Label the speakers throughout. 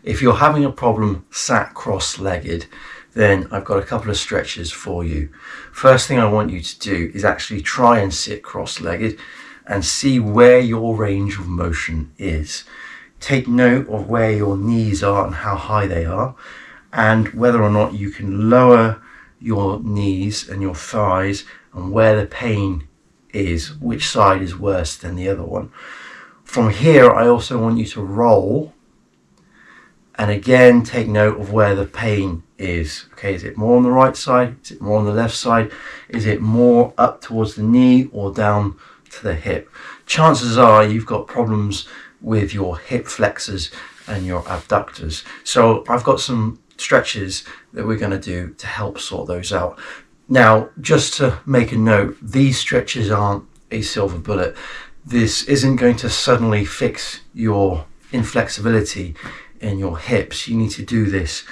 Speaker 1: If you're having a problem sat cross-legged, then I've got a couple of stretches for you. First thing I want you to do is actually try and sit cross-legged and see where your range of motion is. Take note of where your knees are and how high they are, and whether or not you can lower your knees and your thighs and where the pain is, which side is worse than the other one. From here, I also want you to roll and again take note of where the pain is. Okay, is it more on the right side? Is it more on the left side? Is it more up towards the knee or down to the hip? Chances are you've got problems with your hip flexors and your abductors. So I've got some stretches that we're going to do to help sort those out. Now, just to make a note, these stretches aren't a silver bullet. This isn't going to suddenly fix your inflexibility in your hips. You need to do this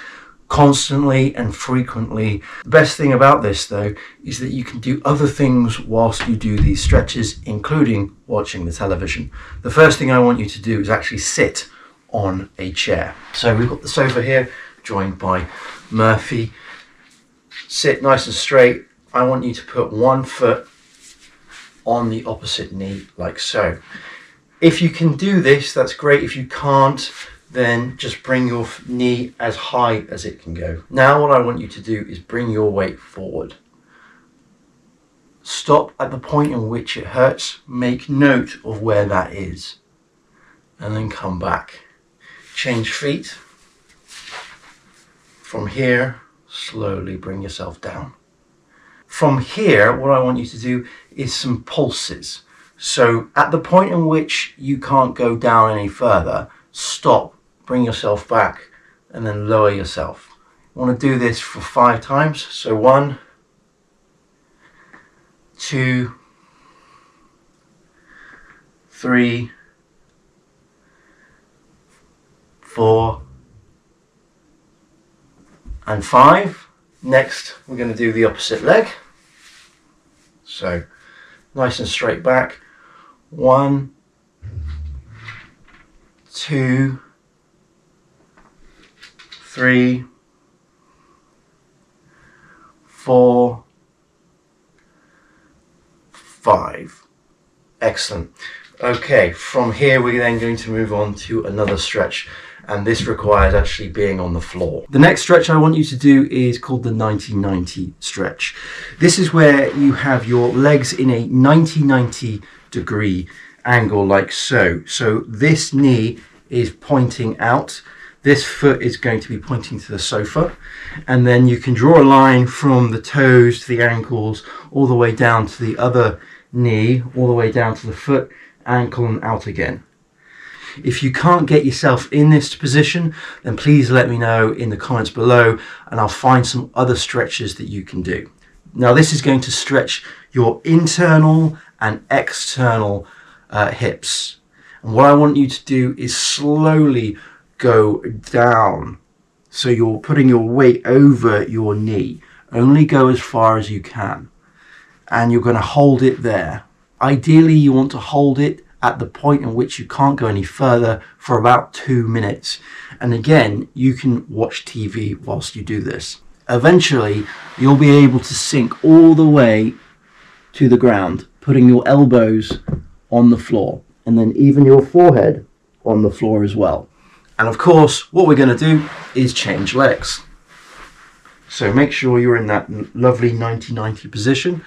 Speaker 1: constantly and frequently. The best thing about this though is that you can do other things whilst you do these stretches, including watching the television. The first thing I want you to do is actually sit on a chair. So we've got the sofa here joined by Murphy. Sit nice and straight. I want you to put one foot on the opposite knee like so. If you can do this, that's great. If you can't, then just bring your knee as high as it can go. Now what I want you to do is bring your weight forward. Stop at the point in which it hurts. Make note of where that is. And then come back. Change feet. From here, slowly bring yourself down. From here, what I want you to do is some pulses. So at the point in which you can't go down any further, stop. Bring yourself back and then lower yourself. You want to do this for 5 times. So 1, 2, 3, 4, and 5. Next, we're going to do the opposite leg. So nice and straight back. 1, 2, 3, 4, 5. Excellent. Okay, from here we're then going to move on to another stretch, and this requires actually being on the floor. The next stretch I want you to do is called the 90-90 stretch. This is where you have your legs in a 90-90 degree angle like so. So this knee is pointing out. This foot is going to be pointing to the sofa, and then you can draw a line from the toes to the ankles all the way down to the other knee, all the way down to the foot, ankle, and out again. If you can't get yourself in this position, then please let me know in the comments below and I'll find some other stretches that you can do. Now this is going to stretch your internal and external hips. And what I want you to do is slowly go down. So you're putting your weight over your knee. Only go as far as you can. And you're going to hold it there. Ideally, you want to hold it at the point in which you can't go any further for about 2 minutes. And again, you can watch TV whilst you do this. Eventually, you'll be able to sink all the way to the ground, putting your elbows on the floor and then even your forehead on the floor as well. And of course, what we're going to do is change legs. So make sure you're in that lovely 90-90 position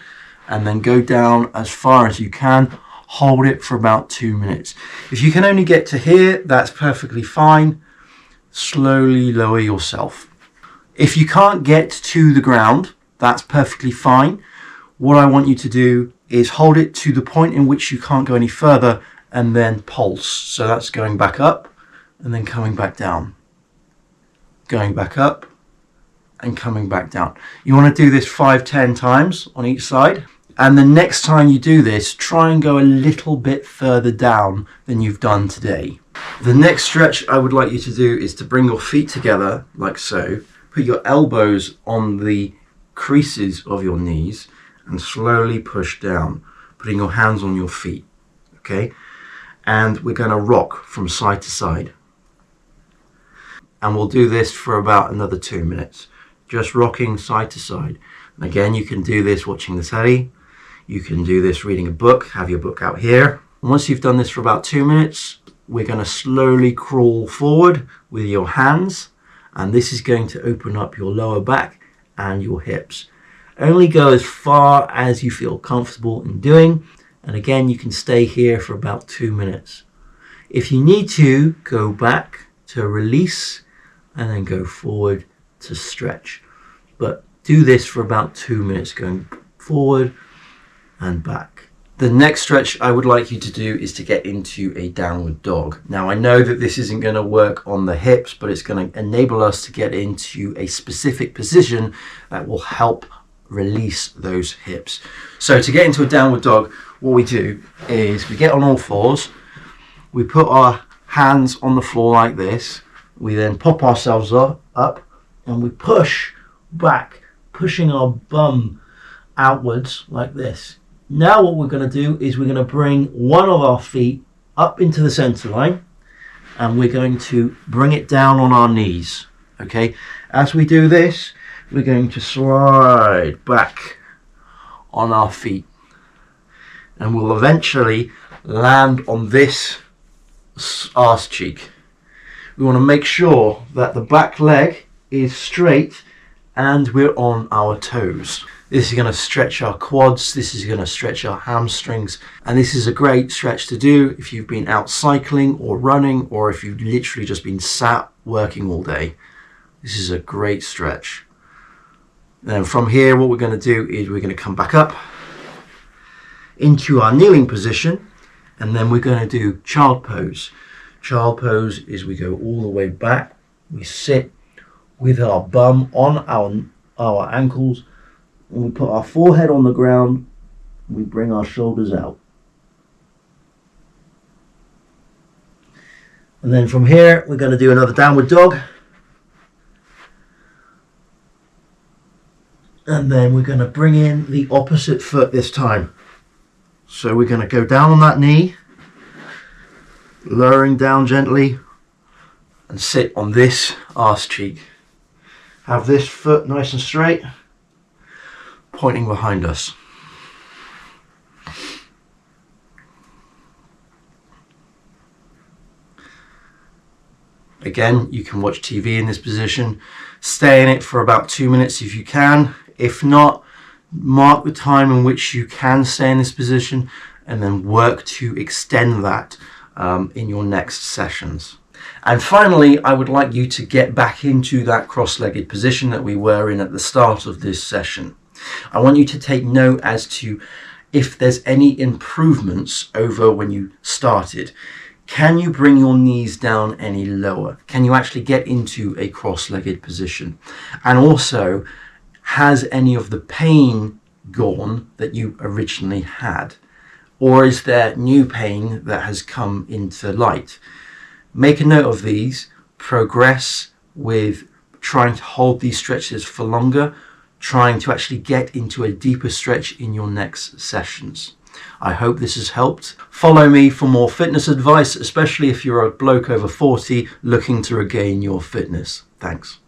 Speaker 1: and then go down as far as you can. Hold it for about 2 minutes. If you can only get to here, that's perfectly fine. Slowly lower yourself. If you can't get to the ground, that's perfectly fine. What I want you to do is hold it to the point in which you can't go any further and then pulse. So that's going back up and then coming back down. Going back up and coming back down. You want to do this 5-10 times on each side. And the next time you do this, try and go a little bit further down than you've done today. The next stretch I would like you to do is to bring your feet together like so. Put your elbows on the creases of your knees and slowly push down, putting your hands on your feet. Okay? And we're going to rock from side to side. and we'll do this for about another 2 minutes, just rocking side to side. And again, you can do this watching the telly, you can do this reading a book, have your book out here. And once you've done this for about 2 minutes, we're going to slowly crawl forward with your hands, and this is going to open up your lower back and your hips. Only go as far as you feel comfortable in doing, and again, you can stay here for about 2 minutes. If you need to, go back to release and then go forward to stretch. But do this for about 2 minutes, going forward and back. The next stretch I would like you to do is to get into a downward dog. Now I know that this isn't going to work on the hips, but it's going to enable us to get into a specific position that will help release those hips. So to get into a downward dog, what we do is we get on all fours, we put our hands on the floor like this, we then pop ourselves up and we push back, pushing our bum outwards like this. Now what we're going to do is we're going to bring one of our feet up into the center line, and we're going to bring it down on our knees. Okay, as we do this, we're going to slide back on our feet, and we'll eventually land on this arse cheek. We want to make sure that the back leg is straight and we're on our toes. This is going to stretch our quads, this is going to stretch our hamstrings, and this is a great stretch to do if you've been out cycling or running, or if you've literally just been sat working all day. This is a great stretch. Then from here, what we're going to do is we're going to come back up into our kneeling position, and then we're going to do child pose. Child pose is we go all the way back, we sit with our bum on our ankles, and we put our forehead on the ground, we bring our shoulders out. And then from here, we're going to do another downward dog. And then we're going to bring in the opposite foot this time. So we're going to go down on that knee, lowering down gently, and sit on this arse cheek. Have this foot nice and straight, pointing behind us. Again, you can watch TV in this position. Stay in it for about 2 minutes if you can. If not, mark the time in which you can stay in this position and then work to extend that in your next sessions. And finally, I would like you to get back into that cross-legged position that we were in at the start of this session. I want you to take note as to if there's any improvements over when you started. Can you bring your knees down any lower? Can you actually get into a cross-legged position? And also, has any of the pain gone that you originally had? Or is there new pain that has come into light? Make a note of these, progress with trying to hold these stretches for longer, trying to actually get into a deeper stretch in your next sessions. I hope this has helped. Follow me for more fitness advice, especially if you're a bloke over 40 looking to regain your fitness. Thanks.